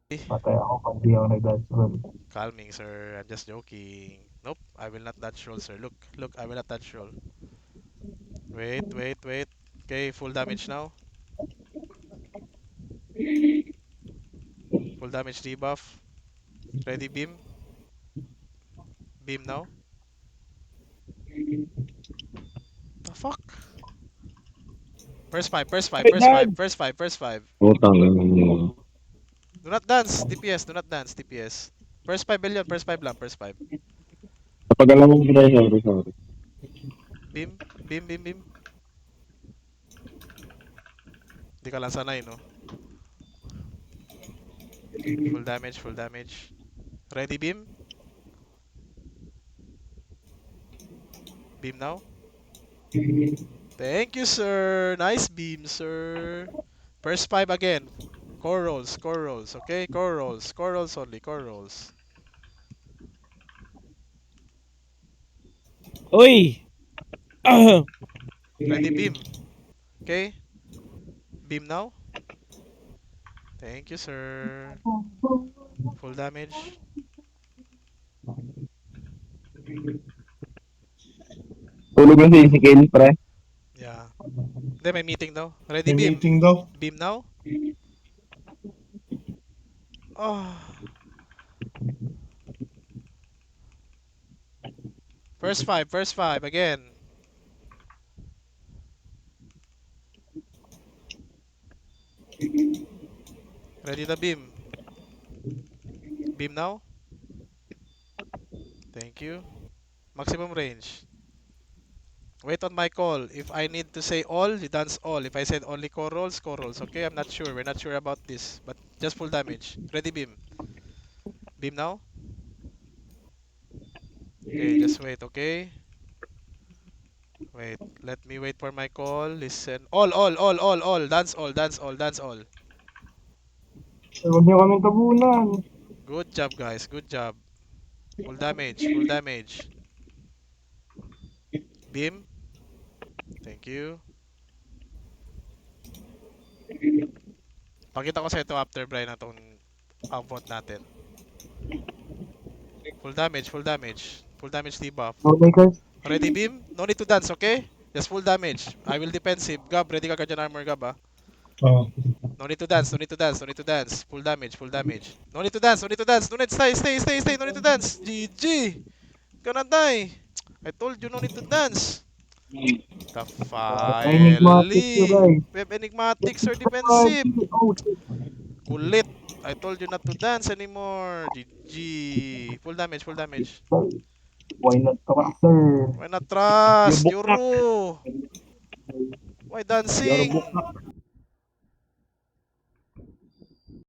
Patay ako pag di ako nag-dodge roll. Calming, sir. I'm just joking. Nope, I will not dodge roll, sir. Look, look, I will not dodge roll. Wait, wait, wait. Okay, full damage now. Full damage debuff. Ready beam. Beam now. The fuck? First five, first five, Wait, first five, dad! first five, first five. Putang ina mo. Do not dance, DPS, do not dance, DPS. First five billion, first five lang, first five. Kapag alam mo pre, sorry, sorry. Beam, beam, beam, beam. Di ka lang sanay, no? Full damage, full damage. Ready beam? Beam now. Thank you, sir. Nice beam, sir. First five again. Core rolls, core rolls, okay? Core rolls only, core rolls. Uy! Ready beam, okay? Beam now. Thank you, sir. Full damage. Tulog na si Kill, pre. Yeah. Hindi, may meeting daw. Ready May beam. meeting daw. Beam now. Oh. First five again. Ready the beam. Beam now. Thank you. Maximum range. Wait on my call. If I need to say all, you dance all. If I said only core rolls, core rolls. Okay, I'm not sure. We're not sure about this. But just full damage. Ready beam. Beam now. Okay, just wait, okay? Wait. Let me wait for my call. Listen. All. Dance all, dance all, dance all. Huwag niyo kaming tabunan. Good job, guys. Good job. Full damage, full damage. Beam. Thank you. Pakita ko sa ito after Brian na itong output natin. Full damage, full damage. Full damage debuff. Okay, guys. Ready beam? No need to dance, okay? Just full damage. I will defensive. Gab, ready ka guardian armor, Gab, ah. Oh. No need to dance, no need to dance, no need to dance. Full damage, full damage. No need to dance, no need to dance. No need, stay. No need to dance. GG. Gonna die. I told you no need to dance. The Enigmatic you finally. guys. Web enigmatics or Ay, defensive. sige. Oh, shit. Kulit. I told you not to dance anymore. GG. Full damage, full damage. Why not trust, sir? Why not trust? Yubok na! Yoro. Why dancing? Yorubok na!